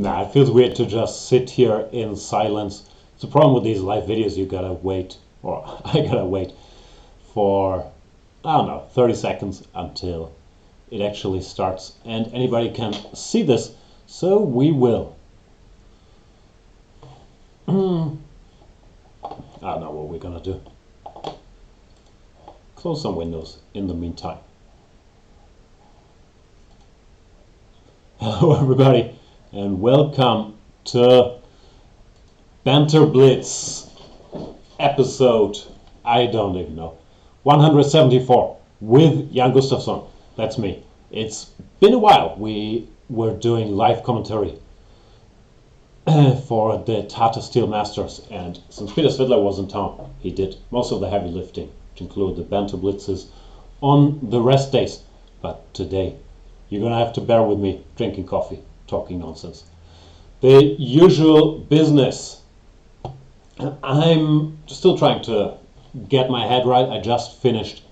Nah, it feels weird to just sit here in silence. It's a problem with these live videos. You gotta wait, or I gotta wait for, I don't know, 30 seconds until it actually starts and anybody can see this. So we will. I don't know what we're gonna do. Close some windows in the meantime. Hello everybody and welcome to Banter Blitz episode, I don't even know, 174 with Jan Gustafsson. That's me. It's been a while. We were doing live commentary for the Tata Steel Masters, and since Peter Svidler was in town, he did most of the heavy lifting, which included the Banter Blitzes on the rest days. But today, you're gonna have to bear with me drinking coffee, talking nonsense. The usual business. I'm still trying to get my head right. I just finished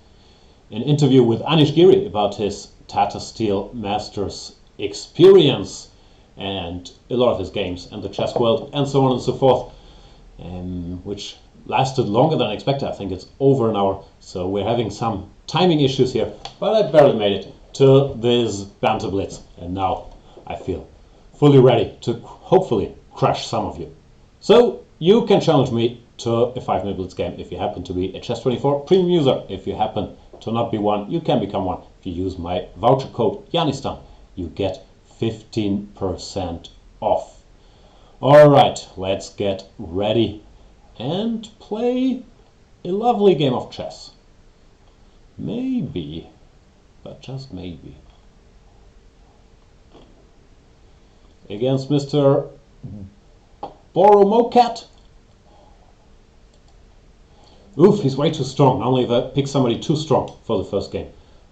an interview with Anish Giri about his Tata Steel Masters experience and a lot of his games and the chess world and so on and so forth, which lasted longer than I expected. I think it's over an hour, so we're having some timing issues here, but I barely made it to this Banter Blitz, and now I feel fully ready to hopefully crush some of you. So you can challenge me to a 5-minute Blitz game if you happen to be a Chess24 premium user. If you happen to not be one, you can become one. If you use my voucher code Janistan, you get 15% off. Alright, let's get ready and play a lovely game of chess. Maybe, but just maybe, against Mr. Boromokat. Oof, he's way too strong. Normally if I pick somebody too strong for the first game,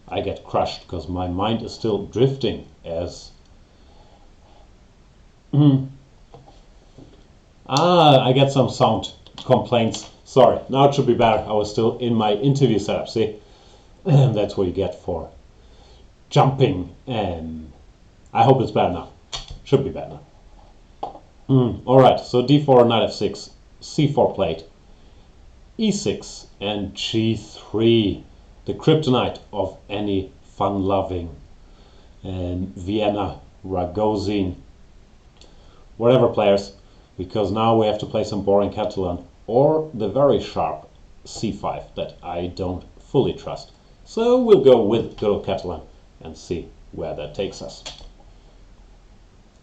I get crushed because my mind is still drifting as... I get some sound complaints. Sorry, now it should be better. I was still in my interview setup, see? That's what you get for jumping. I hope it's better now. Should be better now. Alright, so d4, knight f6, c4 played, e6 and g3, the kryptonite of any fun-loving Vienna, Ragozin, whatever players, because now we have to play some boring Catalan or the very sharp c5 that I don't fully trust. So we'll go with good old Catalan and see where that takes us.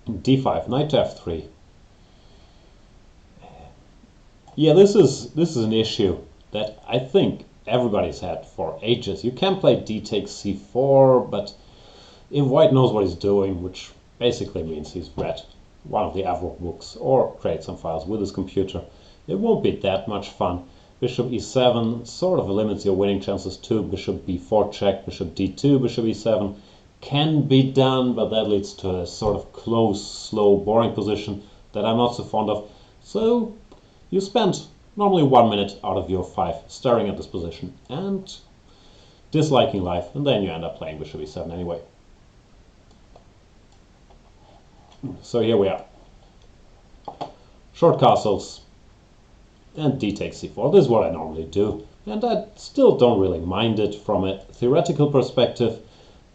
d5, knight to f3. Yeah, this is an issue that I think everybody's had for ages. You can play d takes c4, but if white knows what he's doing, which basically means he's read one of the Avro books or create some files with his computer, it won't be that much fun. Bishop e7 sort of limits your winning chances too. Bishop b4 check, bishop d2, bishop e7 can be done, but that leads to a sort of close, slow, boring position that I'm not so fond of. So you spend normally 1 minute out of your 5 staring at this position and disliking life, and then you end up playing bishop e7 anyway. So here we are. Short castles and d takes c4. This is what I normally do, and I still don't really mind it from a theoretical perspective,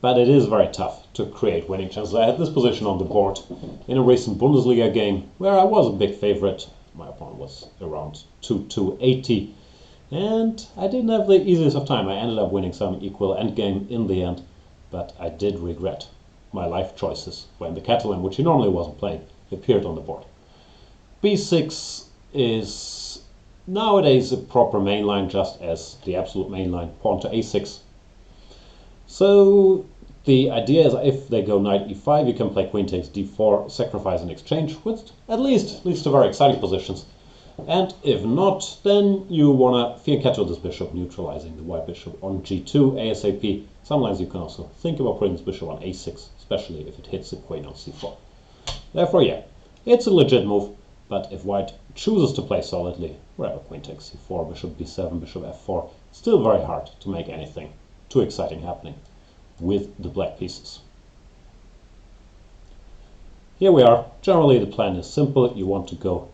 but it is very tough to create winning chances. I had this position on the board in a recent Bundesliga game where I was a big favorite. My opponent was around 280, and I didn't have the easiest of time. I ended up winning some equal endgame in the end, but I did regret my life choices when the Catalan, which he normally wasn't playing, appeared on the board. b6 is nowadays a proper mainline, just as the absolute mainline, pawn to a6. So the idea is if they go knight e5, you can play queen takes d4, sacrifice and exchange, which at least leads to very exciting positions. And if not, then you want to fianchetto this bishop, neutralizing the white bishop on g2 ASAP. Sometimes you can also think about putting this bishop on a6, especially if it hits the queen on c4. Therefore, yeah, it's a legit move, but if white chooses to play solidly, wherever queen takes c4, bishop b7, bishop f4, it's still very hard to make anything too exciting happening with the black pieces. here we are. Generally the plan is simple. You want to go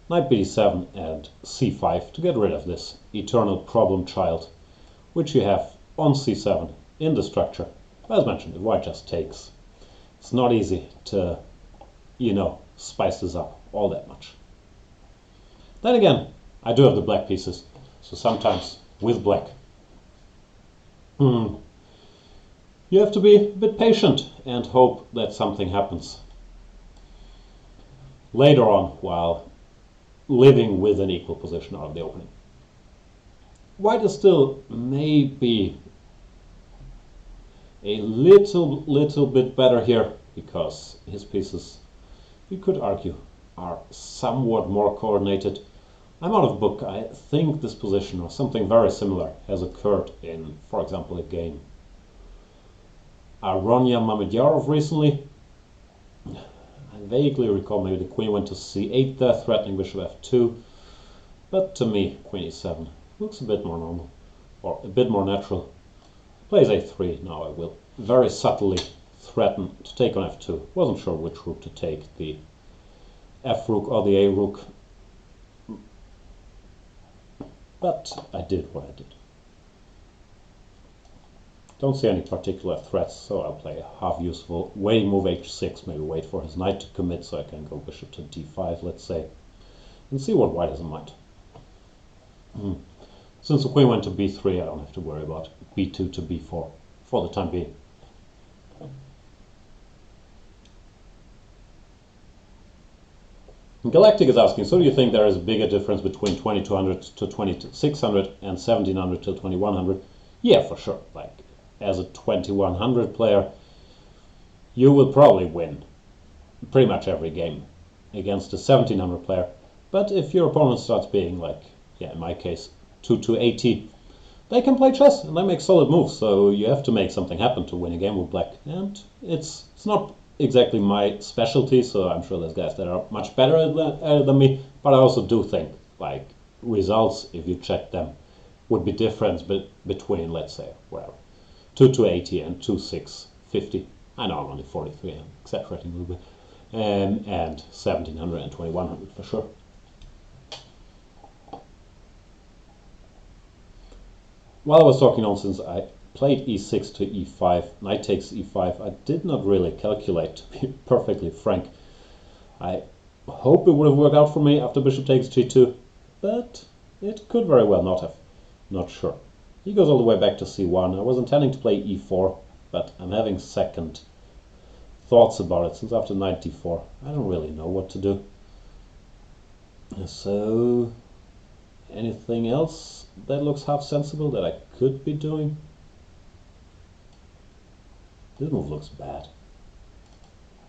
knight b7 and c5 to get rid of this eternal problem child, which you have on c7 in the structure. As mentioned, if white just takes, it's not easy to, spice this up all that much. Then again, I do have the black pieces, so sometimes with black, you have to be a bit patient and hope that something happens later on while living with an equal position out of the opening. White is still maybe a little bit better here because his pieces, you could argue, are somewhat more coordinated. I'm out of book. I think this position or something very similar has occurred in, for example, a game Aronya Mamedjarov recently. I vaguely recall maybe the queen went to c8 there, threatening bishop f2, but to me queen e7 looks a bit more normal, or a bit more natural. Plays a3, now I will very subtly threaten to take on f2. Wasn't sure which rook to take, the f rook or the a rook, but I did what I did. Don't see any particular threats, so I'll play a half useful waiting move h6, maybe wait for his knight to commit so I can go bishop to d5, let's say, and see what white has in mind. Since the queen went to b3, I don't have to worry about b2 to b4 for the time being. Galactic is asking, so do you think there is a bigger difference between 2200 to 2600 and 1700 to 2100? Yeah, for sure. Like, as a 2100 player, you will probably win pretty much every game against a 1700 player. But if your opponent starts being like, in my case, 2 to 80, they can play chess and they make solid moves. So you have to make something happen to win a game with black. And it's not exactly my specialty, so I'm sure there's guys that are much better than me. But I also do think like results, if you check them, would be different between, let's say, 2 to 80 and 2 6 50. I know I'm only 43, I'm exaggerating a little bit, and 1700 and 2100 for sure. While I was talking nonsense, I played e6 to e5, knight takes e5. I did not really calculate, to be perfectly frank. I hope it would have worked out for me after bishop takes g2, but it could very well not have. Not sure. He goes all the way back to c1. I was intending to play e4, but I'm having second thoughts about it since after knight d4 I don't really know what to do. So, anything else that looks half sensible that I could be doing? This move looks bad.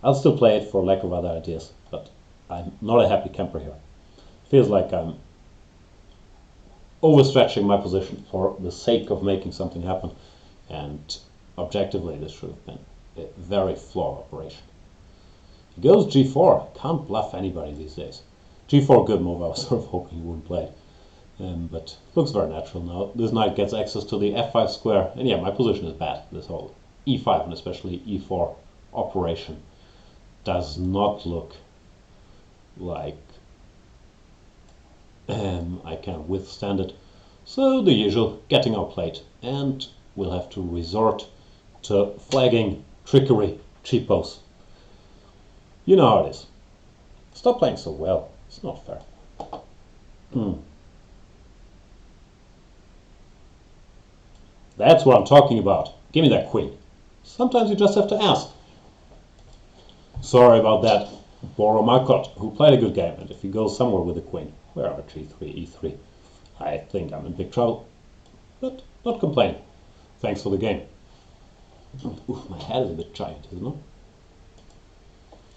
I'll still play it for lack of other ideas, but I'm not a happy camper here. Feels like I'm overstretching my position for the sake of making something happen, and objectively this should have been a very flawed operation. He goes g4. Can't bluff anybody these days. g4, good move. I was sort of hoping he wouldn't play it, but looks very natural now. This knight gets access to the f5 square, and yeah, my position is bad. This whole e5 and especially e4 operation does not look like I can withstand it. So the usual, getting outplayed, and we'll have to resort to flagging, trickery, cheapos. You know how it is. Stop playing so well. It's not fair. That's what I'm talking about. Give me that queen. Sometimes you just have to ask. Sorry about that, Boromakot, who played a good game, and if he goes somewhere with the queen, where are g3, e3, I think I'm in big trouble. But not complaining. Thanks for the game. Oof, my head is a bit giant, isn't it?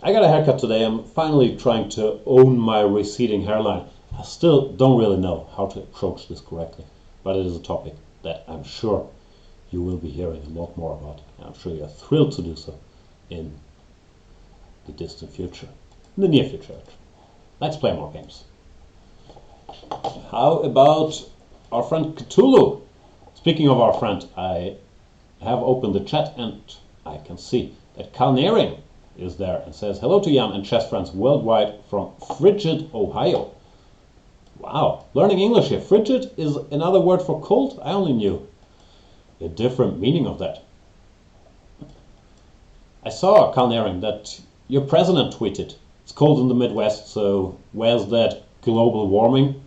I got a haircut today. I'm finally trying to own my receding hairline. I still don't really know how to approach this correctly, but it is a topic that I'm sure you will be hearing a lot more about. I'm sure you're thrilled to do so in the distant future, in the near future. Let's play more games. How about our friend Cthulhu? Speaking of our friend, I have opened the chat and I can see that Kalnering is there and says, hello to Jan and chess friends worldwide from Frigid, Ohio. Wow, learning English here. Frigid is another word for cold? I only knew a different meaning of that. I saw, Kalnering, that your president tweeted, it's cold in the Midwest, so where's that global warming?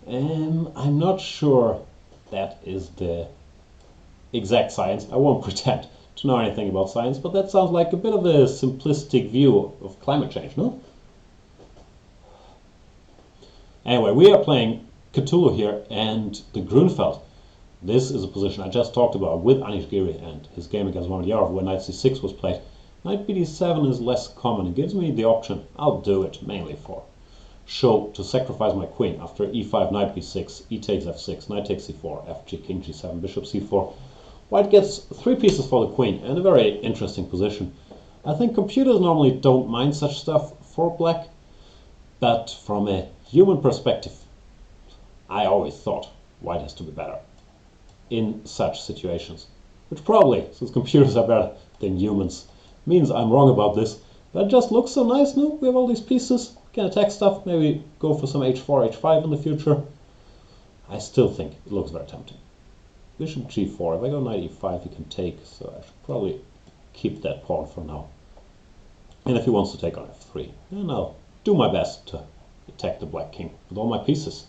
I'm not sure that is the exact science. I won't pretend to know anything about science, but that sounds like a bit of a simplistic view of climate change, no? Anyway, we are playing Cthulhu here and the Grunfeld. This is a position I just talked about with Anish Giri and his game against Vonodyarov where knight c6 was played. Knight bd7 is less common. It gives me the option, I'll do it mainly for show, to sacrifice my queen after e5, knight b6, e takes f6, knight takes c4, fg, king g7, bishop c4. White gets 3 pieces for the queen and a very interesting position. I think computers normally don't mind such stuff for black, but from a human perspective, I always thought white has to be better in such situations. Which probably, since computers are better than humans, means I'm wrong about this. But it just looks so nice, no? We have all these pieces, can attack stuff, maybe go for some h4, h5 in the future. I still think it looks very tempting. Bishop g4, if I go knight e5 he can take, so I should probably keep that pawn for now. And if he wants to take on f3, then I'll do my best to attack the black king with all my pieces.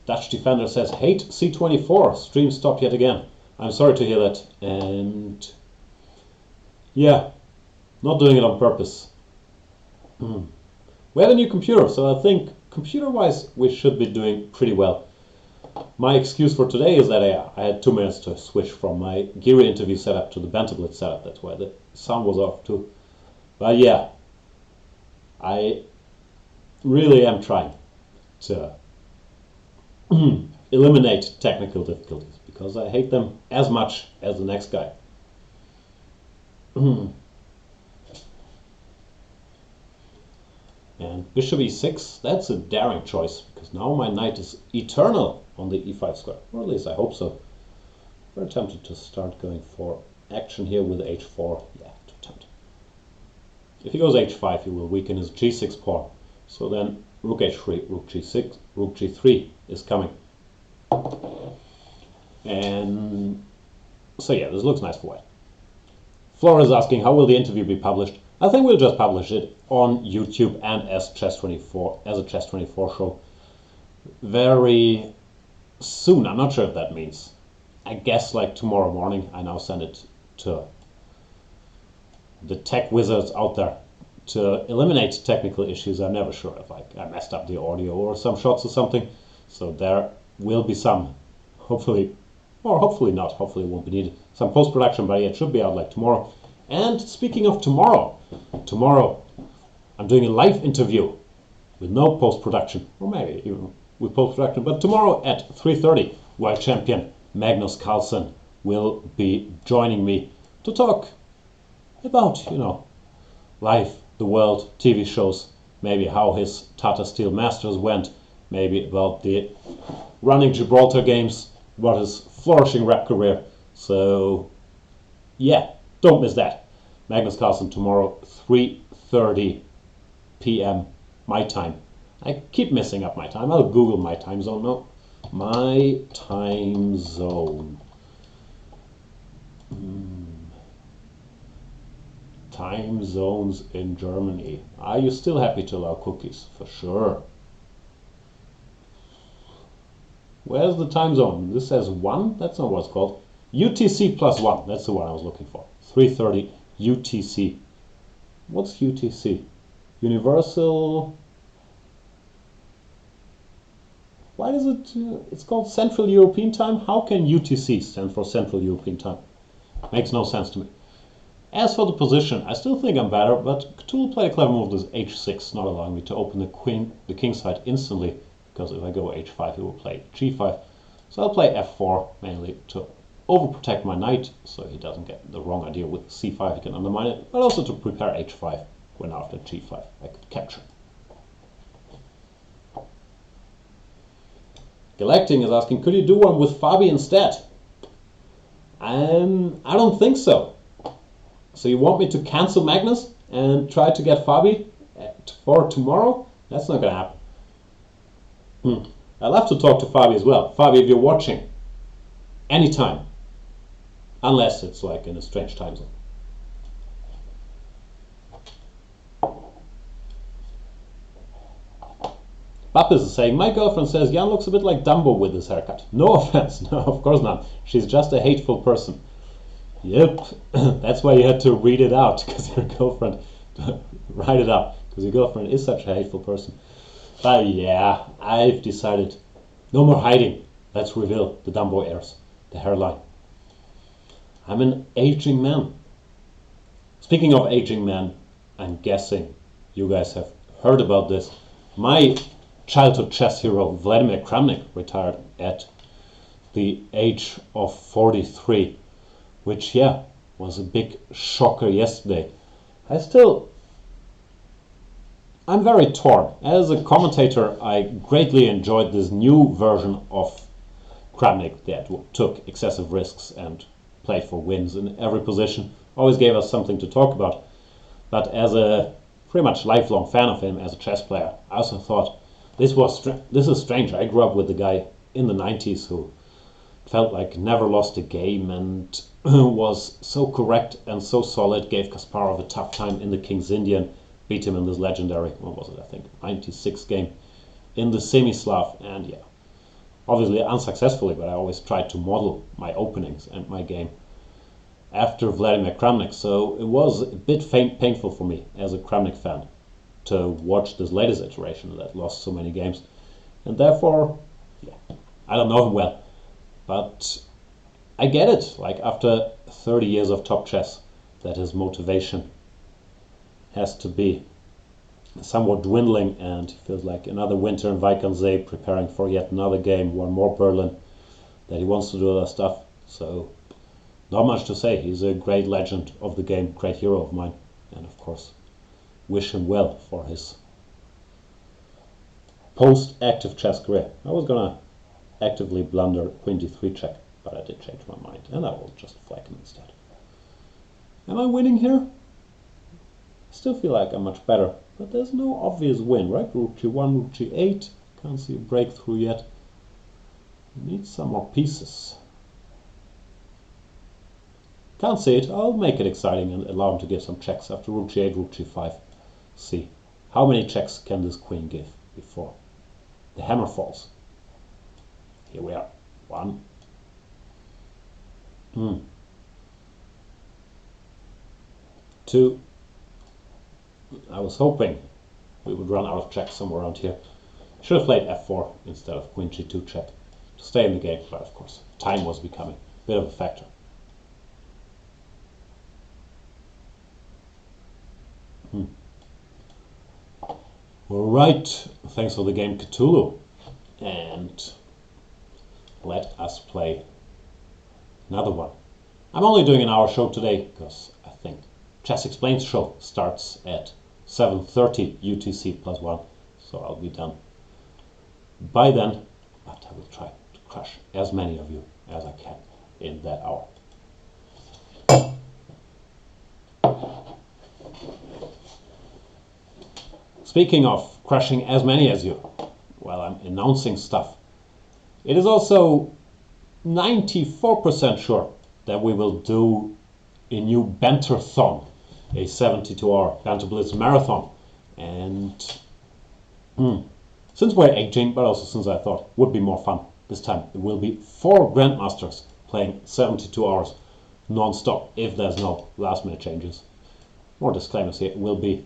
Dutch Defender says, hate c24, stream stopped yet again. I'm sorry to hear that, and yeah, not doing it on purpose. We have a new computer, so I think computer-wise we should be doing pretty well. My excuse for today is that I had 2 minutes to switch from my Giri interview setup to the Banter Blitz setup. That's why the sound was off too. But yeah, I really am trying to eliminate technical difficulties because I hate them as much as the next guy. And bishop e6, that's a daring choice because now my knight is eternal on the e5 square, or at least I hope so. Very tempted to start going for action here with h4. Yeah, too tempted. If he goes h5 he will weaken his g6 pawn, so then rook h3, rook g6, rook g3 is coming. And so yeah, this looks nice for white. Flora is asking, how will the interview be published? I think we'll just publish it on YouTube and as Chess24, as a Chess24 show very soon. I'm not sure if that means, I guess like tomorrow morning. I now send it to the tech wizards out there to eliminate technical issues. I'm never sure if I messed up the audio or some shots or something. So there will be some, hopefully, or hopefully not, hopefully it won't be needed, some post-production, but yeah, it should be out like tomorrow. And speaking of tomorrow I'm doing a live interview with no post-production, or maybe even with post-production, but tomorrow at 3:30, world champion Magnus Carlsen will be joining me to talk about, life, the world, TV shows, maybe how his Tata Steel Masters went, maybe about the running Gibraltar games, about his flourishing rap career. So yeah, don't miss that. Magnus Carlsen tomorrow, 3:30 p.m. my time. I keep messing up my time. I'll Google my time zone now. My time zone. Time zones in Germany. Are you still happy to allow cookies? For sure. Where's the time zone? This says 1? That's not what it's called. UTC plus 1. That's the one I was looking for. 3:30 UTC. What's UTC? Universal... Why does it... it's called Central European Time? How can UTC stand for Central European Time? Makes no sense to me. As for the position, I still think I'm better, but Cthulhu played a clever move with h6, not allowing me to open the king side instantly, because if I go h5, he will play g5. So I'll play f4, mainly to overprotect my knight, so he doesn't get the wrong idea with c5, he can undermine it, but also to prepare h5, when after g5 I could capture. Galacting is asking, could you do one with Fabi instead? I don't think so. So you want me to cancel Magnus and try to get Fabi for tomorrow? That's not gonna happen. I'll have to talk to Fabi as well. Fabi, if you're watching, anytime. Unless it's like in a strange time zone. Bappis is saying, my girlfriend says Jan looks a bit like Dumbo with his haircut. No offense, no, of course not. She's just a hateful person. Yep, that's why you had to read it out, because your girlfriend, write it up, because your girlfriend is such a hateful person. But yeah, I've decided, no more hiding. Let's reveal the Dumbo ears, the hairline. I'm an aging man. Speaking of aging men, I'm guessing you guys have heard about this. My childhood chess hero Vladimir Kramnik retired at the age of 43, which was a big shocker yesterday. I'm very torn. As a commentator, I greatly enjoyed this new version of Kramnik that took excessive risks and played for wins in every position. Always gave us something to talk about. But as a pretty much lifelong fan of him as a chess player, I also thought this is strange. I grew up with a guy in the 90s who felt like never lost a game and was so correct and so solid, gave Kasparov a tough time in the King's Indian, beat him in this legendary, what was it, I think, 96 game in the semi-Slav, and obviously unsuccessfully, but I always tried to model my openings and my game after Vladimir Kramnik, so it was a bit painful for me as a Kramnik fan to watch this latest iteration that lost so many games, and therefore, I don't know him well, but I get it, like after 30 years of top chess, that his motivation has to be somewhat dwindling, and he feels like another winter in Weikantsee, preparing for yet another game, one more Berlin, that he wants to do other stuff, so not much to say. He's a great legend of the game, great hero of mine, and of course wish him well for his post-active chess career. I was gonna actively blunder queen d3 check, but I did change my mind, and I will just flank him instead. Am I winning here? I still feel like I'm much better, but there's no obvious win, right? Rook g1, rook g8, can't see a breakthrough yet. Need some more pieces. Can't see it. I'll make it exciting and allow him to give some checks after rook g8, rook g5. See how many checks can this queen give before the hammer falls. Here we are. 1. 2. I was hoping we would run out of checks somewhere around here. Should have played f4 instead of queen g2 check to stay in the game, but of course time was becoming a bit of a factor. Alright, thanks for the game Cthulhu, and let us play another one. I'm only doing an hour show today because I think Chess Explained show starts at 7:30 UTC plus 1, so I'll be done by then, but I will try to crush as many of you as I can in that hour. Speaking of crushing as many as you, while I'm announcing stuff, it is also 94% sure that we will do a new Banter-thon, a 72-hour Banter Blitz marathon. And since we're aging, but also since I thought it would be more fun this time, it will be 4 grandmasters playing 72 hours non-stop if there's no last-minute changes. More disclaimers here. It will be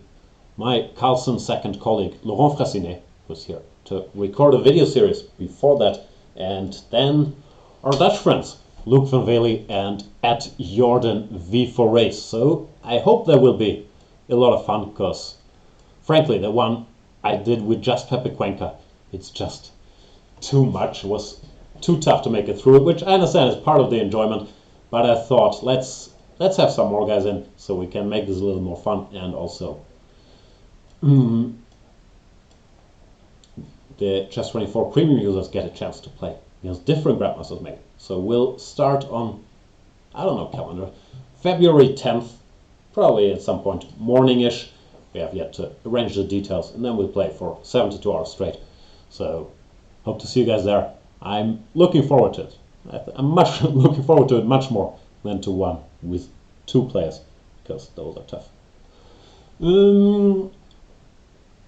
my Carlsen second colleague Laurent Fraissinet, who's here to record a video series before that, and then our Dutch friends Luke van Vely and at Jordan V for Race. So I hope there will be a lot of fun, because frankly the one I did with just Pepe Cuenca, it's just too much. It was too tough to make it through, which I understand is part of the enjoyment, but I thought let's have some more guys in so we can make this a little more fun, and also the Chess24 premium users get a chance to play against different grandmasters maybe. So we'll start on I don't know calendar, February 10th, probably at some point morning-ish. We have yet to arrange the details, and then we'll play for 72 hours straight. So hope to see you guys there. I'm looking forward to it. I'm much looking forward to it much more than to one with 2 players, because those are tough.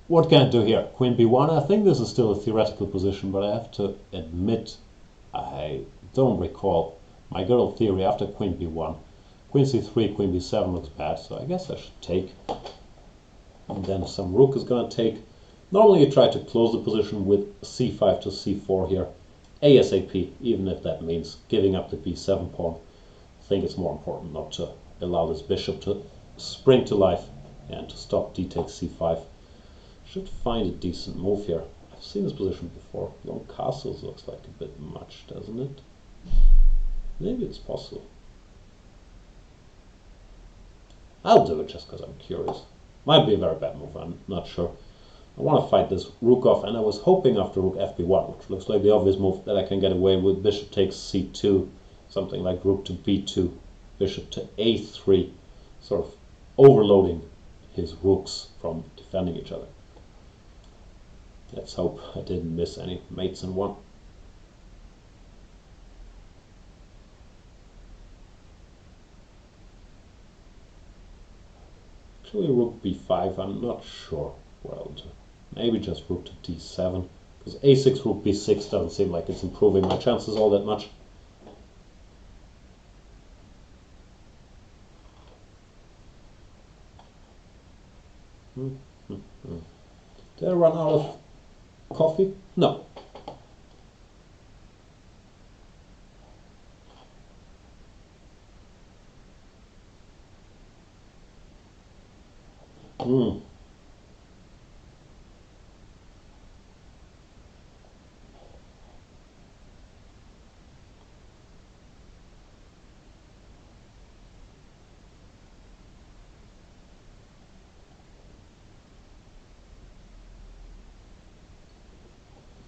What can I do here? Queen b1. I think this is still a theoretical position, but I have to admit I don't recall my good old theory after queen b1. Queen c3, queen b7 looks bad, so I guess I should take. And then some rook is going to take. Normally you try to close the position with c5 to c4 here, ASAP, even if that means giving up the b7 pawn. I think it's more important not to allow this bishop to spring to life and to stop d takes c5. Should find a decent move here. I've seen this position before. Long castles looks like a bit much, doesn't it? Maybe it's possible. I'll do it just because I'm curious. Might be a very bad move, I'm not sure. I want to fight this rook off, and I was hoping after rook fb1, which looks like the obvious move, that I can get away with bishop takes c2, something like rook to b2, bishop to a3, sort of overloading his rooks from defending each other. Let's hope I didn't miss any mates in one. Actually, rook b5, I'm not sure what I'll do. Maybe just rook to d7, because a6, rook b6 doesn't seem like it's improving my chances all that much. Did I run out of coffee? No.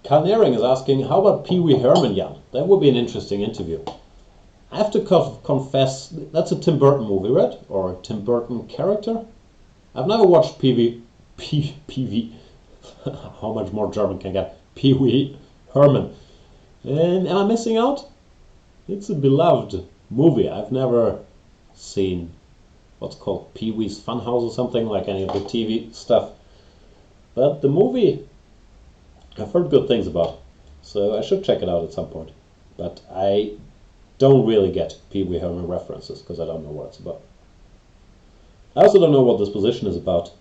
Carnering is asking, how about Pee Wee Herman, Jan? That would be an interesting interview. I have to confess, that's a Tim Burton movie, right? Or a Tim Burton character? I've never watched PV, how much more German can I get? Pee Wee Herman. And am I missing out? It's a beloved movie. I've never seen what's called Pee Wee's Funhouse or something, like any of the TV stuff. But the movie, I've heard good things about, so I should check it out at some point. But I don't really get Pee Wee Herman references, because I don't know what it's about. I also don't know what this position is about.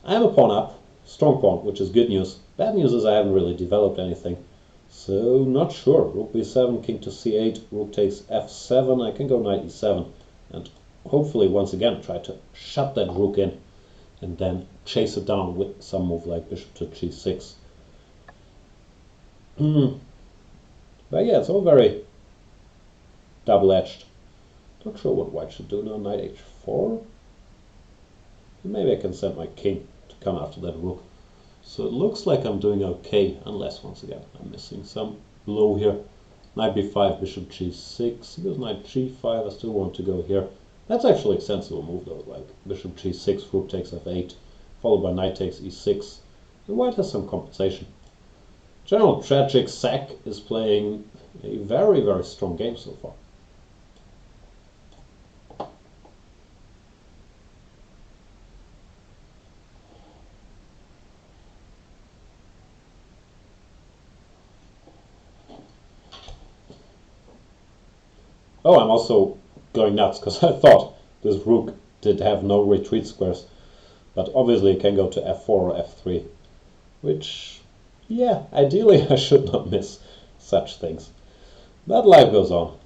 I am a pawn up, strong pawn, which is good news. Bad news is I haven't really developed anything, so not sure. Rook b7, king to c8, rook takes f7, I can go knight e7, and hopefully once again try to shut that rook in, and then chase it down with some move like bishop to g6. But yeah, it's all very double-edged. Not sure what white should do now. Knight h4. Maybe I can send my king to come after that rook. So it looks like I'm doing okay, unless once again I'm missing some blow here. Knight b5, bishop g6. Goes knight g5. I still want to go here. That's actually a sensible move though, like bishop g6, rook takes f8, followed by knight takes e6. And white has some compensation. General Tragic Sack is playing a very, very strong game so far. Oh, I'm also going nuts because I thought this rook did have no retreat squares, but obviously it can go to f4 or f3, which, yeah, ideally I should not miss such things. But life goes on.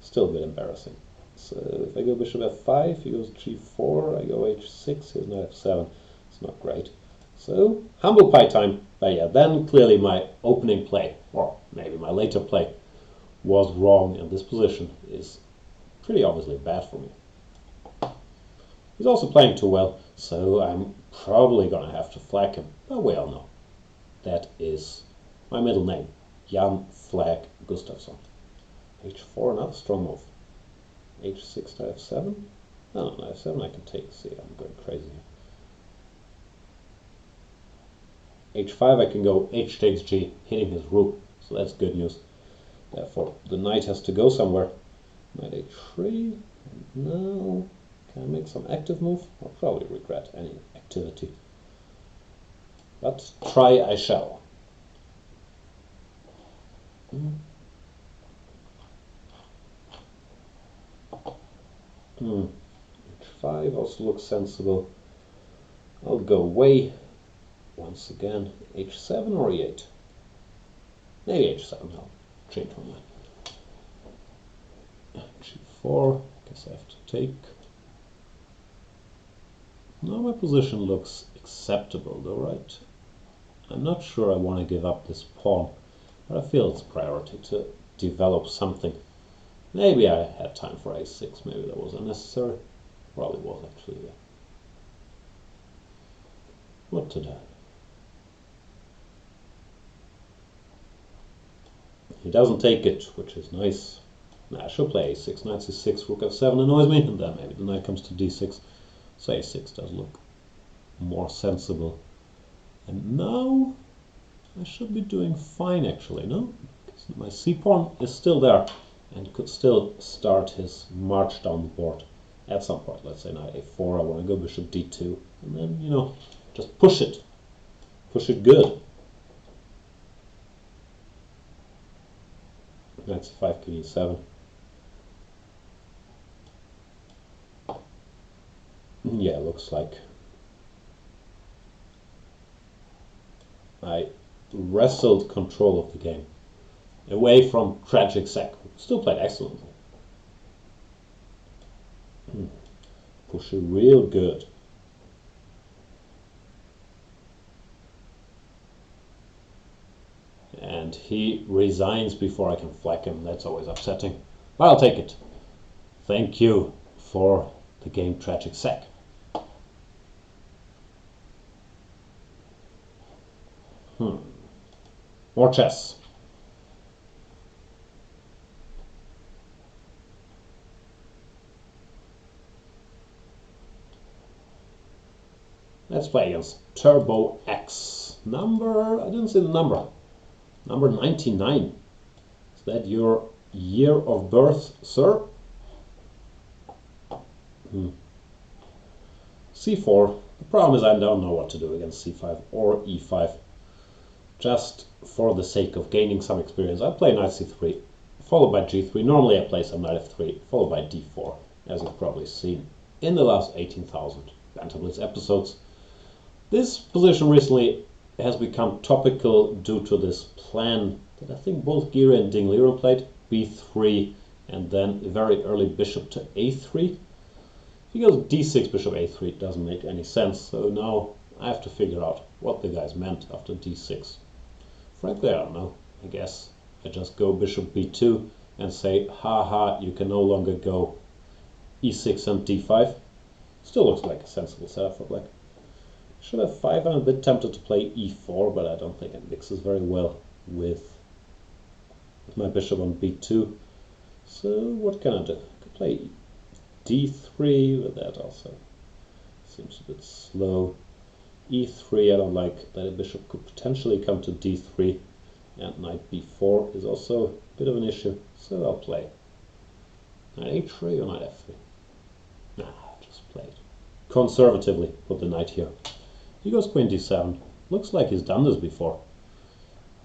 Still a bit embarrassing. So if I go bishop f5, he goes g4, I go h6, here's knight f7. It's not great. So, humble pie time. But yeah, then clearly my opening play, or maybe my later play, was wrong, and this position is pretty obviously bad for me. He's also playing too well, so I'm probably going to have to flag him. But we all know that is my middle name, Jan Gustafsson. h4, another strong move. h6 to f7. No, no, f7 I can take. See, I'm going crazy here. h5 I can go h takes g, hitting his rook. So that's good news. Therefore, the knight has to go somewhere. Knight h3. Now, can I make some active move? I'll probably regret any activity. But try I shall. h5 also looks sensible. I'll go away. Once again, h7 or e8? Maybe h7, I'll change my mind. g4, guess I have to take. Now my position looks acceptable though, right? I'm not sure I want to give up this pawn, but I feel it's a priority to develop something. Maybe I had time for a6, maybe that was unnecessary. Probably was actually, yeah. What to do? He doesn't take it, which is nice. Nah, I should play a6, knight c6, rook f7 annoys me, and then maybe the knight comes to d6. So a6 does look more sensible. And now I should be doing fine actually, no? Because my c-pawn is still there and could still start his march down the board at some point. Let's say knight a4, I want to go bishop d2, and then, you know, just push it. Push it good. Knight c5, king e7. Yeah, looks like I wrestled control of the game away from tragic sec. Still played excellently. Push it real good. And he resigns before I can flag him. That's always upsetting. But I'll take it. Thank you for the game tragic sec. More chess. Let's play against Turbo X. Number, I didn't see the number. Number 99. Is that your year of birth, sir? c4. The problem is I don't know what to do against c5 or e5. Just for the sake of gaining some experience, I play knight c3, followed by g3. Normally I play some knight f3, followed by d4, as you've probably seen in the last 18,000 Banter Blitz episodes. This position recently has become topical due to this plan that I think both Gira and Ding Liren played, b3, and then a very early bishop to a3. If he goes d6, bishop a3, it doesn't make any sense, so now I have to figure out what the guys meant after d6. Frankly, I don't know. I guess I just go bishop b2 and say, haha, you can no longer go e6 and d5. Still looks like a sensible setup for black. Should have 5. I'm a bit tempted to play e4, but I don't think it mixes very well with my bishop on b2. So what can I do? I could play d3, but that also seems a bit slow. e3, I don't like that a bishop could potentially come to d3, and knight b4 is also a bit of an issue, so I'll play knight h3 or knight f3. Nah, just play it conservatively, put the knight here. He goes queen d7. Looks like he's done this before.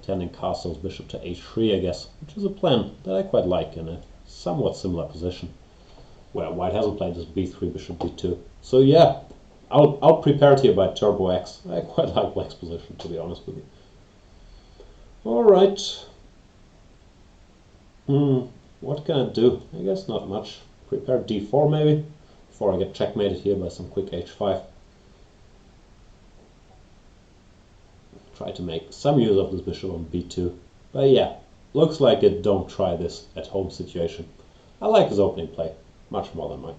Tending castles, bishop to h3, I guess, which is a plan that I quite like in a somewhat similar position, where white hasn't played this b3, bishop d2. So yeah, out-prepared here by Turbo X. I quite like black's position, to be honest with you. Alright. What can I do? I guess not much. Prepare d4 maybe, before I get checkmated here by some quick h5. Try to make some use of this bishop on b2. But yeah, looks like a don't try this at home situation. I like his opening play much more than mine.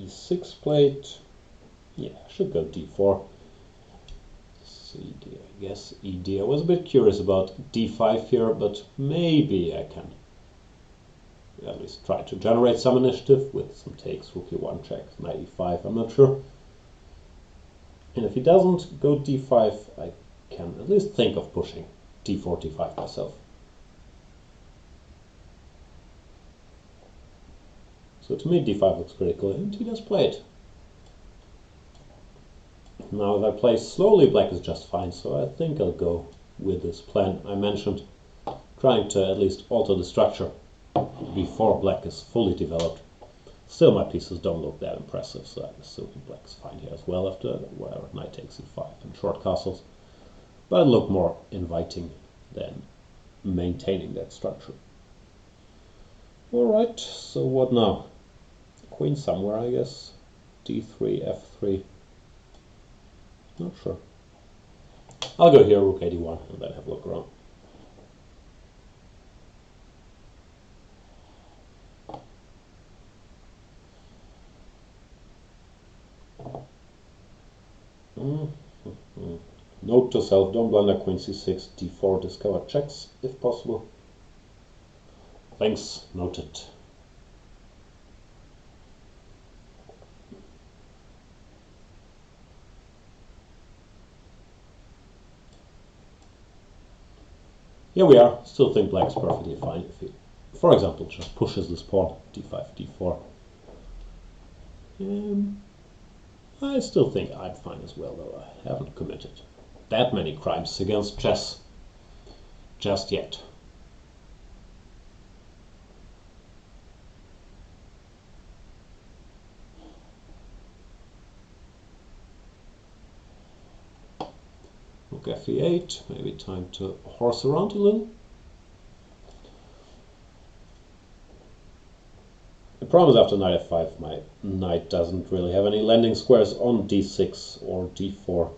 e6 played. Yeah, I should go d4. CD, I guess ED. I was a bit curious about d5 here, but maybe I can at least try to generate some initiative with some takes. Rook e1 check, knight e5, I'm not sure. And if he doesn't go d5, I can at least think of pushing d4, d5 myself. So to me d5 looks critical, and he does play it. Now if I play slowly, black is just fine, so I think I'll go with this plan I mentioned, trying to at least alter the structure before black is fully developed. Still my pieces don't look that impressive, so I'm assuming black is fine here as well after whatever, knight takes e5 and short castles. But it looked more inviting than maintaining that structure. Alright, so what now? Queen somewhere, I guess. d3, f3. Not sure. I'll go here, rook 81, and then have a look around. Note to self, don't blunder queen c6, d4, discover checks if possible. Thanks, noted. Here we are. Still think black's perfectly fine if he, for example, just pushes this pawn, d5, d4. I still think I'm fine as well, though I haven't committed that many crimes against chess just yet. Rook f8, maybe time to horse around a little. The problem is after knight f5, my knight doesn't really have any landing squares on d6 or d4.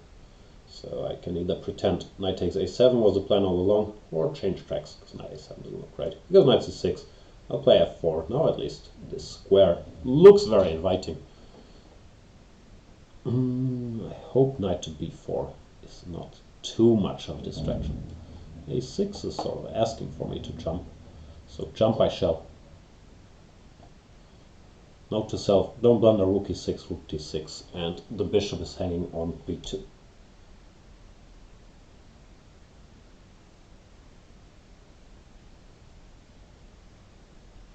So I can either pretend knight takes a7 was the plan all along, or change tracks, because knight a7 doesn't look right. Because knight c6, I'll play f4. Now at least this square looks very inviting. I hope knight to b4 is not too much of a distraction. a6 is sort of asking for me to jump, so jump I shall. Note to self, don't blunder rook e6, rook d6, and the bishop is hanging on b2.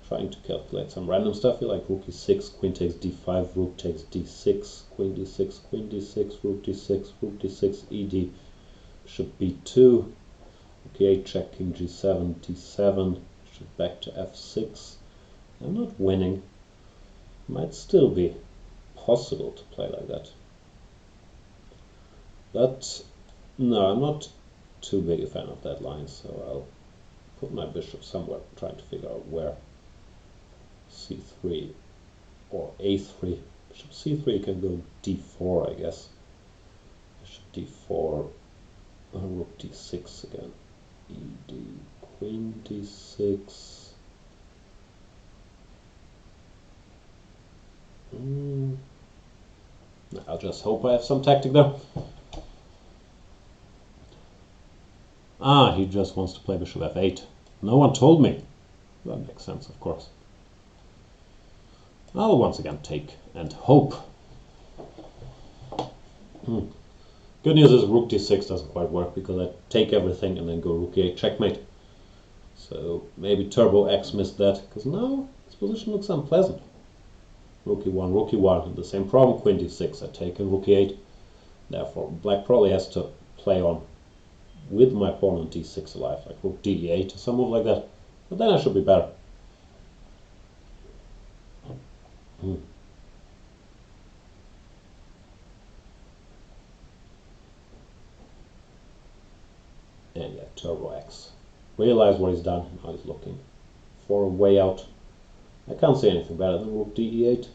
Trying to calculate some random stuff here, like rook e6, queen takes d5, rook takes d6, queen d6, queen d6, rook d6, rook d6, ed, bishop b2, rook e8 check, king g7, d7, bishop back to f6. I'm not winning. Might still be possible to play like that. But no, I'm not too big a fan of that line, so I'll put my bishop somewhere, trying to figure out where. c3 or a3. Bishop c3 can go d4, I guess. Bishop d4, rook d6 again. ed, queen d6. I'll just hope I have some tactic there. Ah, he just wants to play bishop f8. No one told me. That makes sense, of course. I'll once again take and hope. Good news is rook d6 doesn't quite work because I take everything and then go rook e8 checkmate. So maybe Turbo X missed that, because now this position looks unpleasant. Rook e1, and the same problem, queen d6, I take and rook e8. Therefore, black probably has to play on with my pawn on d6 alive, like rook d8 or some move like that. But then I should be better. And yeah, Turbo X. Realize what he's done, now he's looking for a way out. I can't see anything better than rook d8.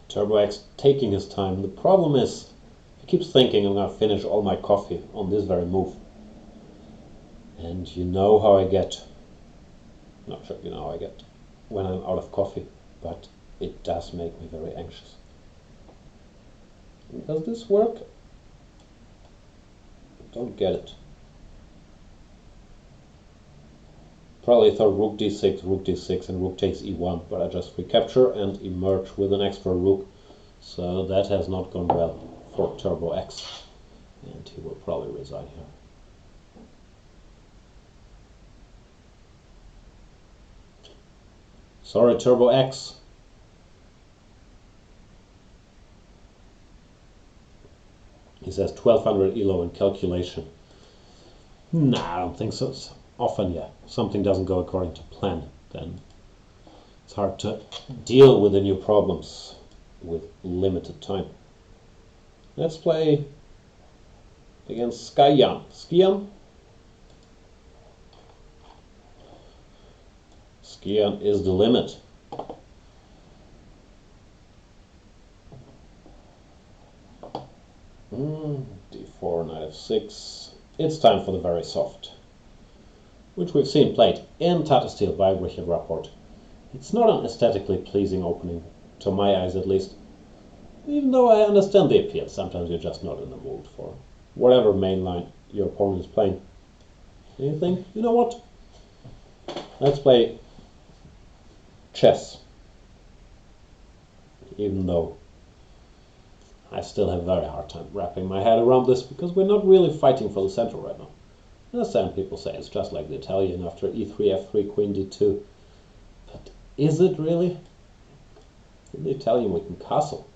Turbo X taking his time. The problem is, he keeps thinking I'm going to finish all my coffee on this very move. And you know how I get. Not sure you know how I get when I'm out of coffee, but it does make me very anxious. Does this work? I don't get it. Probably thought rook d6, and rook takes e1, but I just recapture and emerge with an extra rook. So that has not gone well for Turbo X, and he will probably resign here. Sorry, Turbo X. He says 1200 ELO in calculation. Nah, I don't think so. It's often, yeah, something doesn't go according to plan, then it's hard to deal with the new problems with limited time. Let's play against Jan. Jan is the limit. D4, knight f6. It's time for the very soft, which we've seen played in Tata Steel by Richard Rapport. It's not an aesthetically pleasing opening, to my eyes at least. Even though I understand the appeal, sometimes you're just not in the mood for whatever main line your opponent is playing. And you think, you know what? Let's play chess. Even though I still have a very hard time wrapping my head around this, because we're not really fighting for the center right now. I understand people say it's just like the Italian after e3, f3, queen d2. But is it really? In the Italian we can castle.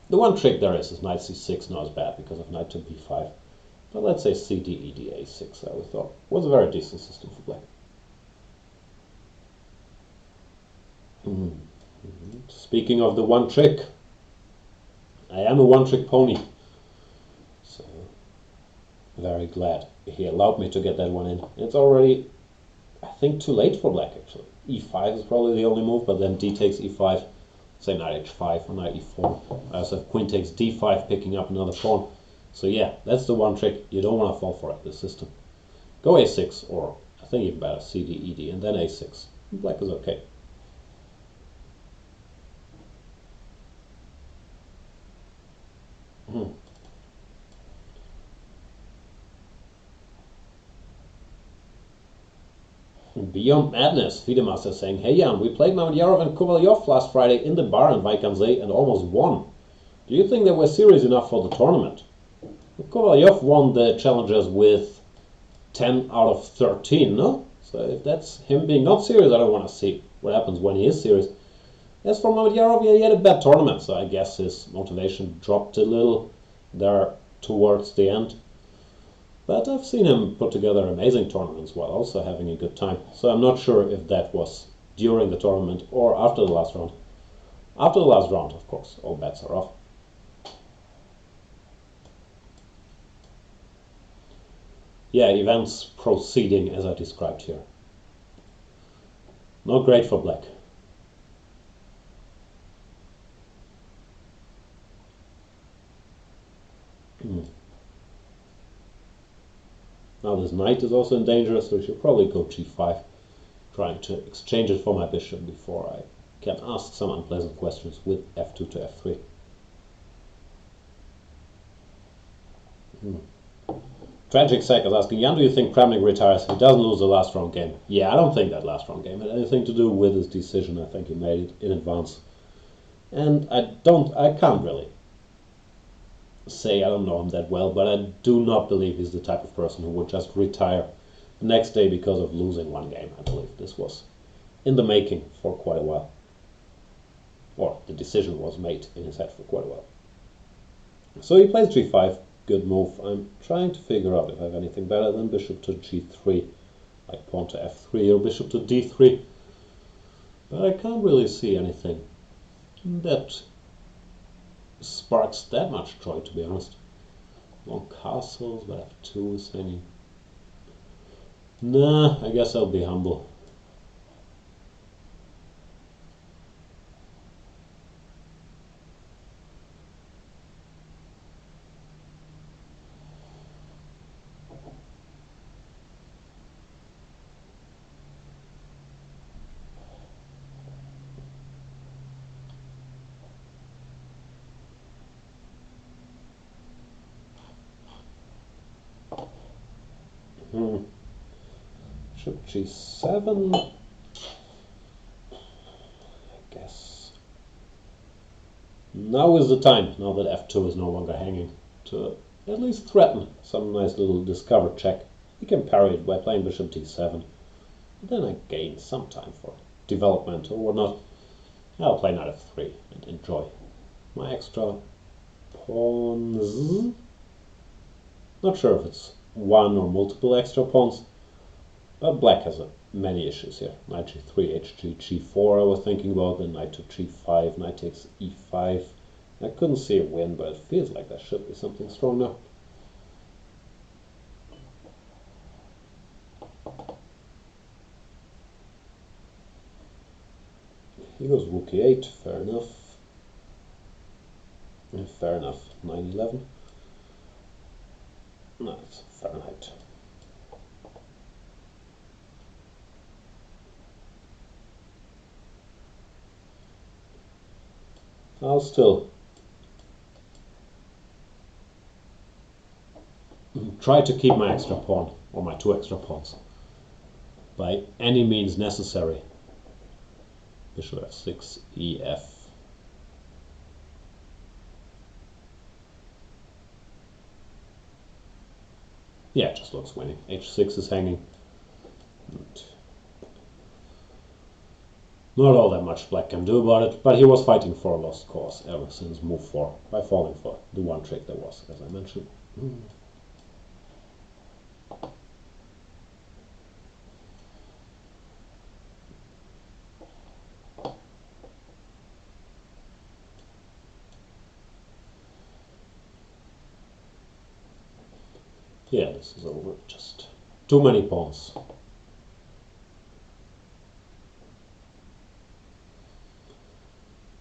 The one trick there is knight c6 now is bad because of knight to b5. But let's say cd, ed, a6 I would thought was a very decent system for black. Speaking of the one trick, I am a one-trick pony. So, very glad he allowed me to get that one in. It's already, I think, too late for black actually. e5 is probably the only move, but then d takes e5, say knight h5 or knight e4. I also have queen takes d5, picking up another pawn. So yeah, that's the one trick. You don't want to fall for it, this system. Go a6, or I think even better, cd, ed, and then a6. Black is okay. Beyond Madness, Fiedemaster saying, hey Jan, we played Mamedyarov and Kovalyov last Friday in the bar in Vaikanzai and almost won. Do you think they were serious enough for the tournament? Kovalyov won the challenges with 10 out of 13, no? So if that's him being not serious, I don't want to see what happens when he is serious. As for Mamedyarov, yeah, he had a bad tournament, so I guess his motivation dropped a little there towards the end. But I've seen him put together amazing tournaments while also having a good time. So I'm not sure if that was during the tournament or after the last round. After the last round, of course, all bets are off. Yeah, events proceeding as I described here. Not great for black. Now this knight is also in danger, so I should probably go g5, trying to exchange it for my bishop before I can ask some unpleasant questions with f2 to f3. Tragic Sack is asking, Jan, do you think Kramnik retires? He doesn't lose the last round game. Yeah, I don't think that last round game had anything to do with his decision. I think he made it in advance. And I can't really say I don't know him that well, but I do not believe he's the type of person who would just retire the next day because of losing one game. I believe this was in the making for quite a while. Or the decision was made in his head for quite a while. So he plays g5, good move. I'm trying to figure out if I have anything better than bishop to g3, like pawn to f3 or bishop to d3. But I can't really see anything that sparks that much joy, to be honest. Long castles, but f2 is hanging. Nah, I guess I'll be humble. Bishop g7. I guess now is the time, now that f2 is no longer hanging, to at least threaten some nice little discover check. He can parry it by playing bishop d7. Then I gain some time for development or whatnot. I'll play knight f3 and enjoy my extra pawns. Not sure if it's one or multiple extra pawns, but black has many issues here. Knight g3, hg, g4 I was thinking about, then knight to g5, knight takes e5. I couldn't see a win, but it feels like there should be something strong now. He goes rook e8, fair enough. Fair enough, 9-11. No, it's Fahrenheit. I'll still try to keep my extra pawn, or my 2 extra pawns, by any means necessary. Bishop f6, ef. Yeah, it just looks winning. h6 is hanging. Not all that much black can do about it, but he was fighting for a lost cause ever since move 4, by falling for the one trick there was, as I mentioned. Yeah, this is over. Just too many pawns.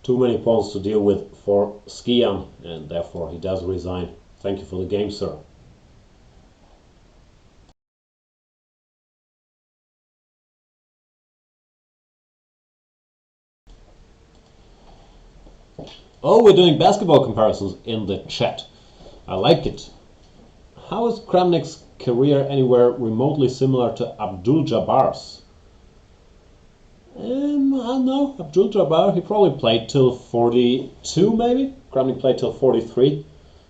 Too many pawns to deal with for Skian, and therefore he does resign. Thank you for the game, sir. Oh, we're doing basketball comparisons in the chat. I like it. How is Kramnik's career anywhere remotely similar to Abdul-Jabbar's? I don't know. Abdul-Jabbar, he probably played till 42 maybe? Kramnik played till 43.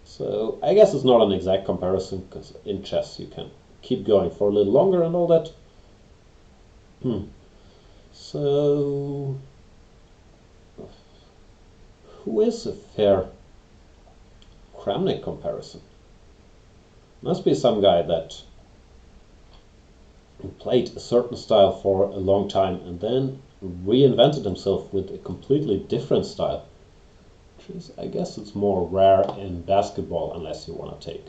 So I guess it's not an exact comparison, because in chess you can keep going for a little longer and all that. So who is a fair Kramnik comparison? Must be some guy that played a certain style for a long time and then reinvented himself with a completely different style. Which is, I guess it's more rare in basketball, unless you want to take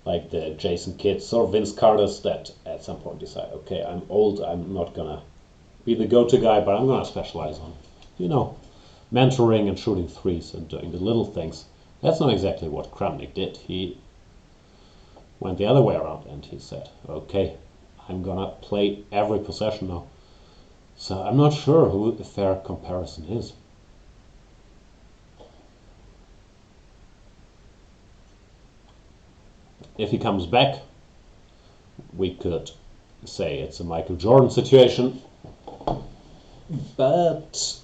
like the Jason Kidds or Vince Carter's that at some point decide, okay, I'm old, I'm not gonna be the go-to guy, but I'm gonna specialize on, you know, mentoring and shooting threes and doing the little things. That's not exactly what Kramnik did. He went the other way around and he said, okay, I'm gonna play every possession now. So I'm not sure who the fair comparison is. If he comes back, we could say it's a Michael Jordan situation, but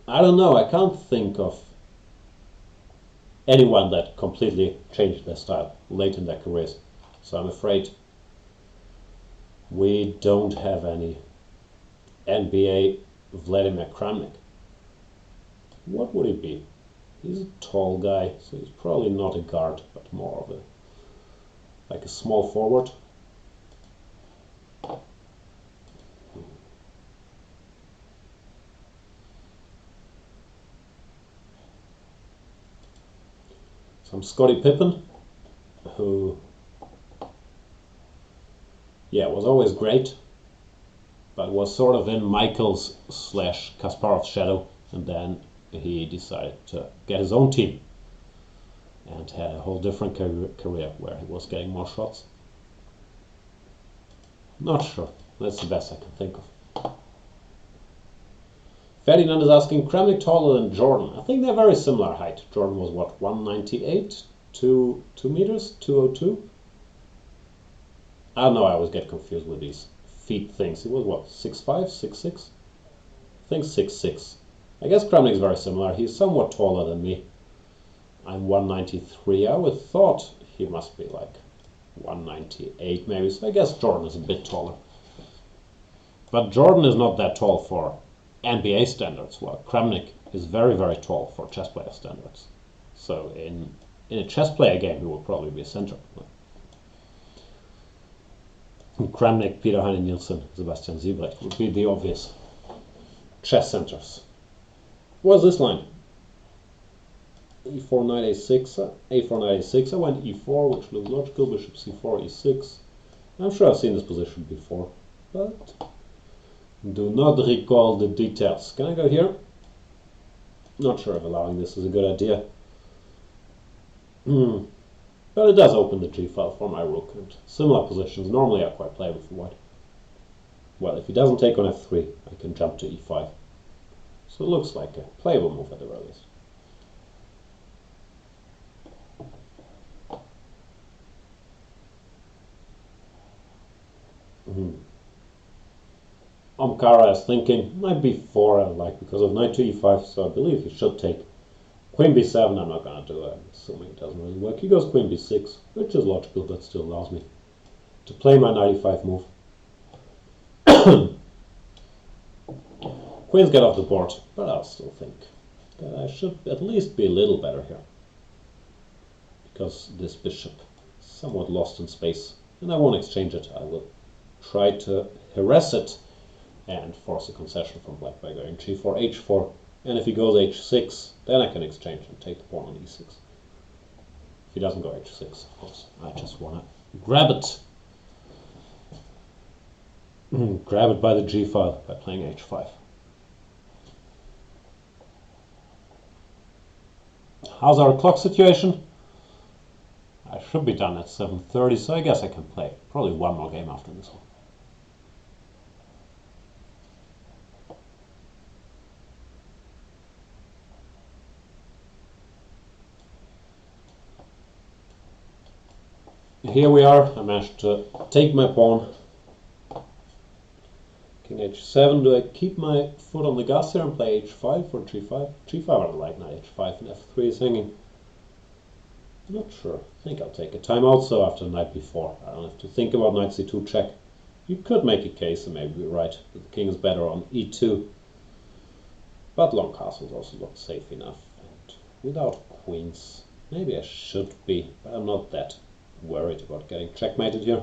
I don't know. I can't think of anyone that completely changed their style late in their careers. So I'm afraid we don't have any NBA Vladimir Kramnik. What would it be? He's a tall guy, so he's probably not a guard, but more of a like a small forward. Some Scottie Pippen, who was always great, but was sort of in Michael's / Kasparov's shadow, and then he decided to get his own team and had a whole different career where he was getting more shots. Not sure. That's the best I can think of. Ferdinand is asking, Kramnik taller than Jordan? I think they're very similar height. Jordan was what, 198? 2 meters? 202? I don't know, I always get confused with these feet things. He was what, 6'5", 6'6"? I think 6'6". I guess Kramnik is very similar. He's somewhat taller than me. I'm 193. I would thought he must be like 198 maybe, so I guess Jordan is a bit taller. But Jordan is not that tall for NBA standards, while Kramnik is very, very tall for chess player standards. So in a chess player game, he will probably be a center. Kramnik, Peter Heine Nielsen, Sebastian Siebrecht would be the obvious chess centers. What's this line? E4, knight a6, a4, knight a6. I went e4, which looks logical. Bishop c4, e6. I'm sure I've seen this position before, but do not recall the details. Can I go here? Not sure if allowing this is a good idea. But it does open the g file for my rook, and similar positions normally are quite playable for white. Well, if he doesn't take on f3, I can jump to e5. So it looks like a playable move at the very least. Omkara is thinking, knight b4 I like because of knight to e5, so I believe he should take queen b7. I'm not going to do it, I'm assuming it doesn't really work. He goes queen b6, which is logical, but still allows me to play my knight e5 move. Queens get off the board, but I'll still think that I should at least be a little better here, because this bishop is somewhat lost in space, and I won't exchange it. I will try to harass it and force a concession from black by going g4, h4, and if he goes h6, then I can exchange and take the pawn on e6. If he doesn't go h6, of course, I just want to grab it. Grab it by the g file by playing h5. How's our clock situation? I should be done at 7:30, so I guess I can play probably one more game after this one. Here we are. I managed to take my pawn. King h7. Do I keep my foot on the gas here and play h5 or g5? G5 I don't like, knight h5 and f3 is hanging. Not sure. I think I'll take a timeout, so after knight b4 I don't have to think about knight c2 check. You could make a case and maybe be right that the king is better on e2. But long castles also look safe enough. And without queens, maybe I should be, but I'm not that worried about getting checkmated here.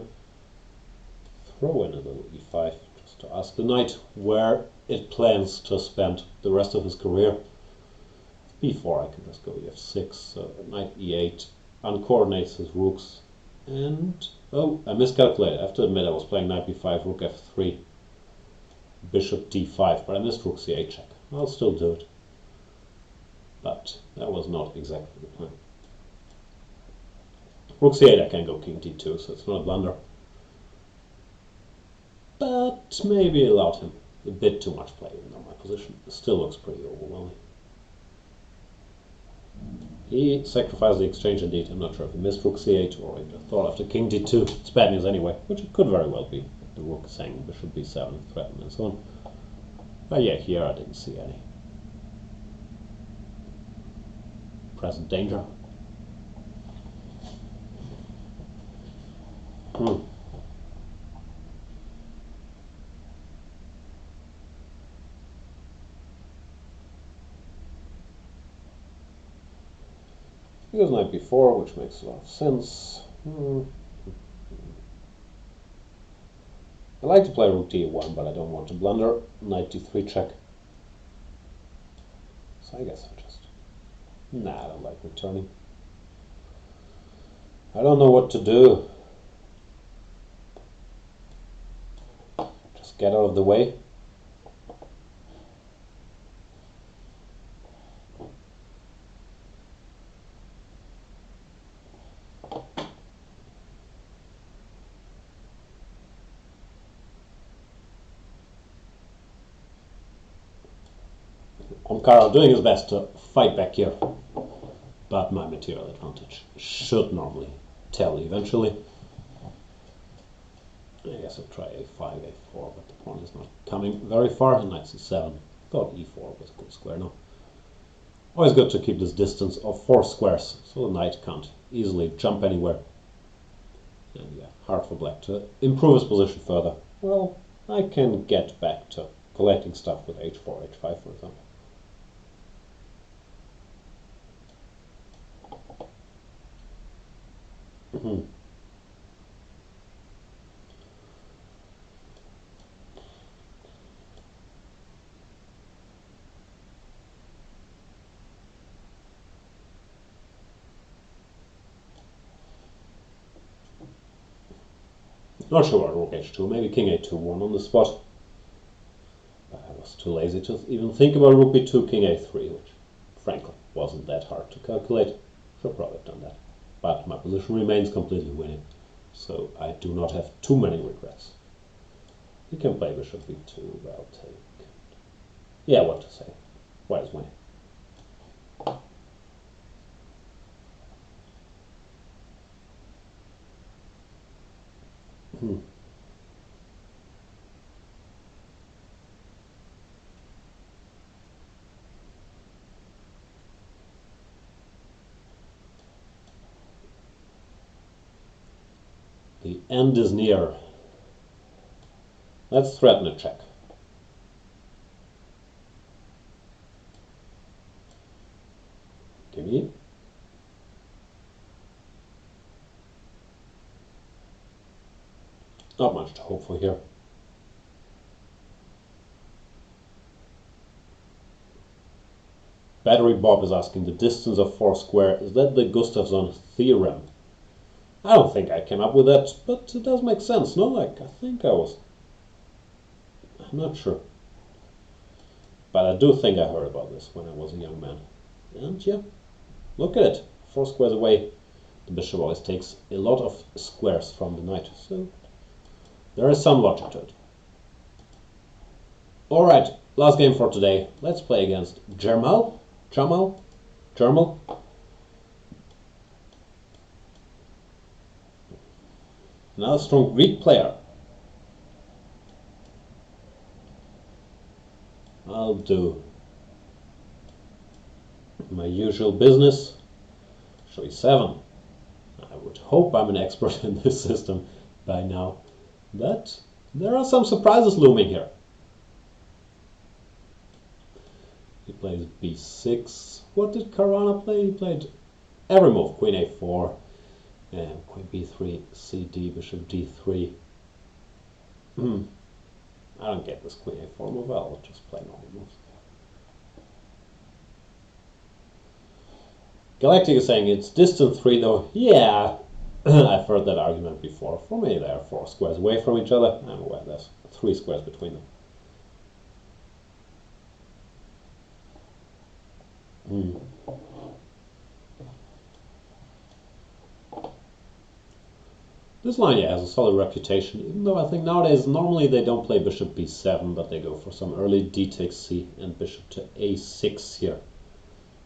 Throw in a little e5 just to ask the knight where it plans to spend the rest of his career. b4 I can just go ef6, so knight e8 uncoordinates his rooks, and oh, I miscalculated. I have to admit I was playing knight b5, rook f3, bishop d5, but I missed rook c8 check. I'll still do it, but that was not exactly the plan. Rook c8 I can go king d2, so it's not a blunder. But maybe allowed him a bit too much play, even though my position still looks pretty overwhelming. He sacrificed the exchange indeed. I'm not sure if he missed rook c8 or he thought after king d2. It's bad news anyway, which it could very well be. The rook is saying bishop b7, threatened and so on. But yeah, here I didn't see any present danger. He goes knight b4, which makes a lot of sense. I like to play rook d1, but I don't want to blunder. Knight d3 check. So I guess I just... Nah, I don't like returning. I don't know what to do. Just get out of the way. Omkara doing his best to fight back here, but my material advantage should normally tell eventually. I guess I'll try a5, a4, but the pawn is not coming very far. Knight c7. Thought e4 was a good square now. Always good to keep this distance of 4 squares, so the knight can't easily jump anywhere. And yeah, hard for black to improve his position further. Well, I can get back to collecting stuff with h4, h5, for example. Not sure about rook h2, maybe king a2 won on the spot. But I was too lazy to even think about rook b2, king a3, which frankly wasn't that hard to calculate. Should probably have done that. But my position remains completely winning, so I do not have too many regrets. You can play bishop b2, I'll take... Yeah, what to say. White is winning. The end is near. Let's threaten a check. Gimme. Not much to hope for here. Battery Bob is asking the distance of 4 square. Is that the Gustafsson theorem? I don't think I came up with that, but it does make sense, no? Like, I think I was... I'm not sure. But I do think I heard about this when I was a young man. And yeah, look at it. 4 squares away. The bishop always takes a lot of squares from the knight, so there is some logic to it. Alright, last game for today. Let's play against Jamal. Another strong Greek player. I'll do my usual business. Show e7. I would hope I'm an expert in this system by now, but there are some surprises looming here. He plays b6. What did Karana play? He played every move. Queen a4, and queen b3, cd, bishop d3. I don't get this queen a4 move. I'll just play normal moves. Galactic is saying it's distant 3 though. Yeah, I've heard that argument before. For me, they are 4 squares away from each other. I'm aware there's 3 squares between them. This line, yeah, has a solid reputation, even though I think nowadays normally they don't play bishop b7, but they go for some early d takes c and bishop to a6 here,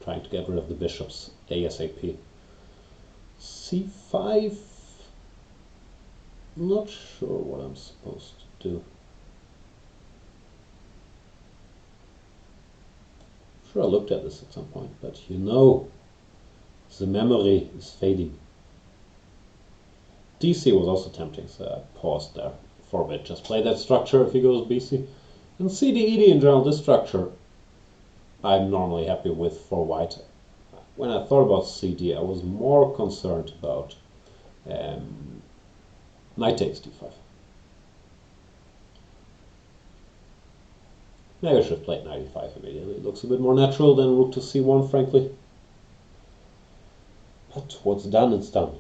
trying to get rid of the bishops ASAP. c5, not sure what I'm supposed to do. Sure, I looked at this at some point, but you know, the memory is fading. DC was also tempting, so I paused there for a bit. Just play that structure if he goes BC. And CD, ED in general, this structure I'm normally happy with for white. When I thought about CD, I was more concerned about knight takes d5. Maybe I should have played knight e5 immediately. It looks a bit more natural than rook to c1, frankly. But what's done, it's done.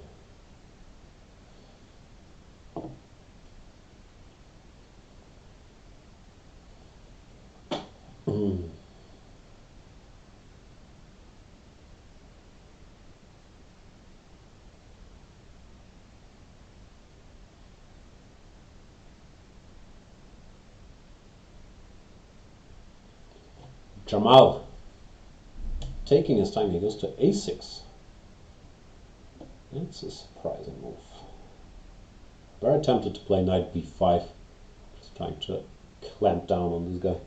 Jamal taking his time, he goes to a6. That's a surprising move. Very tempted to play knight b5. Just trying to clamp down on this guy.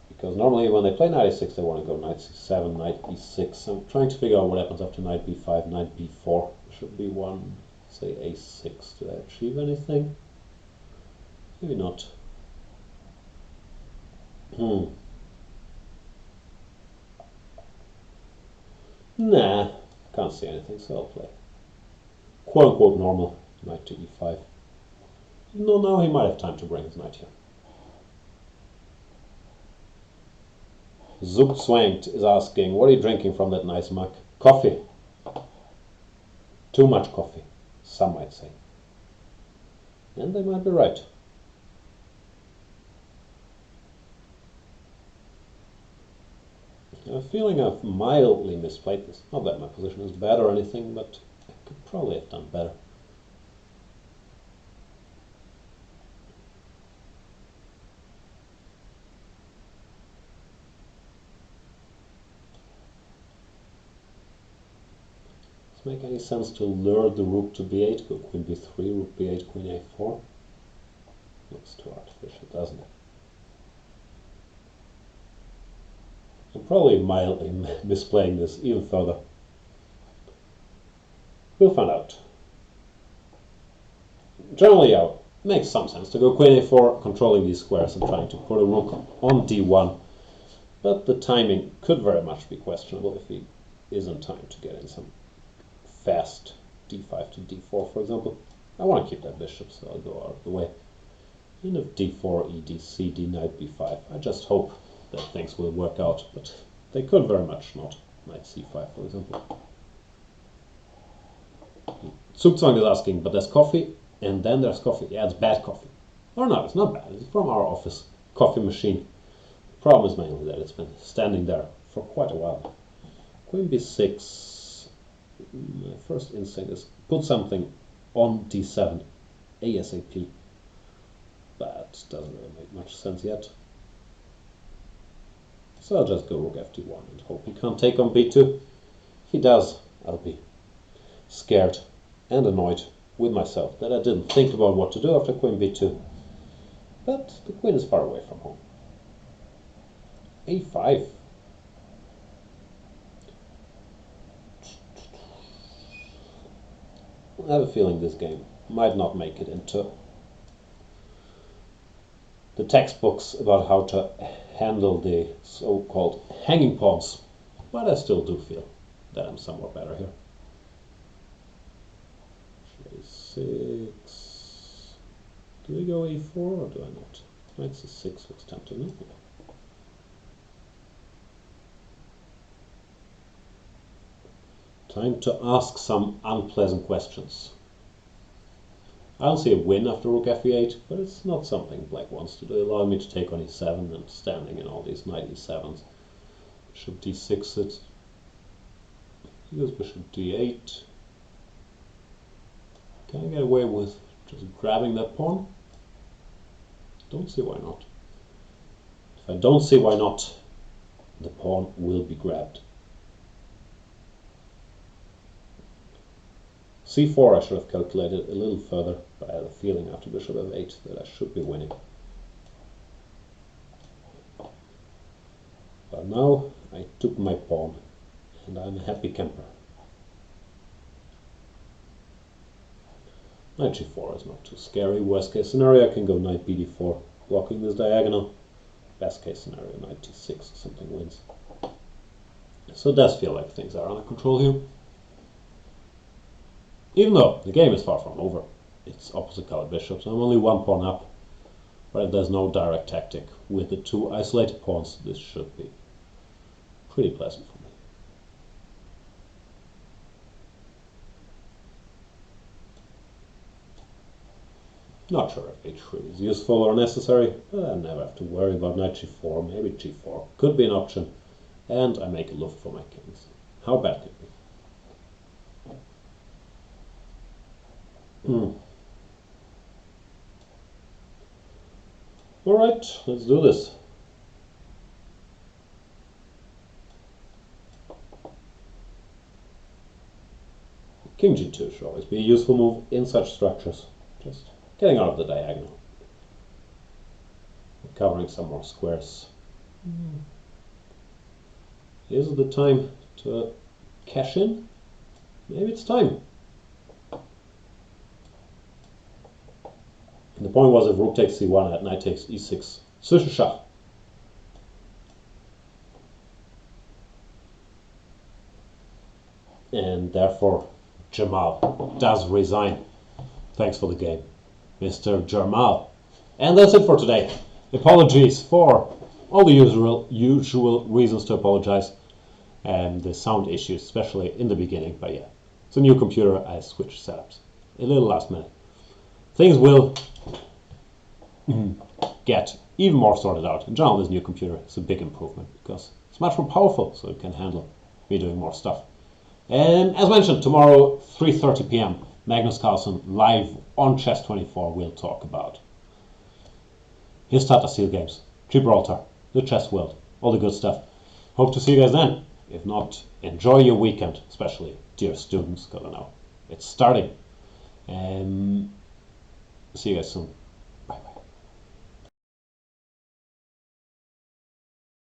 Because normally when they play knight a6, they want to go knight c7, knight e6. I'm trying to figure out what happens after knight b5, knight b4. Should be one, say a6. Do I achieve anything? Maybe not. Nah, can't see anything, so I'll play quote-unquote normal knight to e5. No, now he might have time to bring his knight here. Zugzwangt is asking, what are you drinking from that nice mug? Coffee. Too much coffee, some might say. And they might be right. I have a feeling I've mildly misplayed this. Not that my position is bad or anything, but I could probably have done better. Does it make any sense to lure the rook to b8, go queen b3, rook b8, queen a4? Looks too artificial, doesn't it? I'm probably mildly misplaying this even further. We'll find out. Generally, yeah, it makes some sense to go queen a4, controlling these squares and trying to put a rook on d1. But the timing could very much be questionable if he is in time to get in some fast d5 to d4, for example. I want to keep that bishop, so I'll go out of the way. And if d4, e, d, c, d, knight, b5, I just hope that things will work out, but they could very much not. Knight c5, for example. Zugzwang is asking, but there's coffee, and then there's coffee. Yeah, it's bad coffee. Or no, it's not bad. It's from our office coffee machine. The problem is mainly that it's been standing there for quite a while. Queen b6. My first instinct is put something on d7 ASAP. That doesn't really make much sense yet. So I'll just go rook fd1 and hope he can't take on b2. If he does, I'll be scared and annoyed with myself that I didn't think about what to do after queen b2. But the queen is far away from home. a5. I have a feeling this game might not make it into the textbooks about how to handle the so-called hanging pawns, but I still do feel that I'm somewhat better here. a6. Do we go e4 or do I not? Knight c6 looks tempting. Yeah. Time to ask some unpleasant questions. I don't see a win after rook f8, but it's not something black wants to do. Allow me to take on e7 and standing in all these knight e7s. Bishop d6 it. He goes bishop d8. Can I get away with just grabbing that pawn? Don't see why not. If I don't see why not, the pawn will be grabbed. c4 I should have calculated a little further, but I had a feeling after bishop f8 that I should be winning. But now I took my pawn, and I'm a happy camper. Knight g4 is not too scary. Worst case scenario, I can go knight bd4, blocking this diagonal. Best case scenario, knight t6, something wins. So it does feel like things are under control here. Even though the game is far from over, it's opposite colored bishops. I'm only one pawn up, but if there's no direct tactic with the two isolated pawns, this should be pretty pleasant for me. Not sure if h3 is useful or necessary, but I never have to worry about knight g4. Maybe g4 could be an option, and I make a look for my kings. How bad could it be? Alright, let's do this. King g2 should always be a useful move in such structures. Just getting out of the diagonal. Covering some more squares. Is it the time to cash in? Maybe it's time. And the point was if rook takes c1 at knight takes e6. Sicher Schach. And therefore Jamal does resign. Thanks for the game, Mr. Jamal. And that's it for today. Apologies for all the usual reasons to apologize, and the sound issues, especially in the beginning. But yeah, it's a new computer. I switched setups a little last minute. Things will get even more sorted out. In general, this new computer is a big improvement because it's much more powerful, so it can handle me doing more stuff. And as mentioned, tomorrow 3:30 p.m. Magnus Carlsen live on Chess24 will talk about his Tata Steel games, Gibraltar, the chess world, all the good stuff. Hope to see you guys then. If not, enjoy your weekend, especially dear students, because I know it's starting. See you guys soon.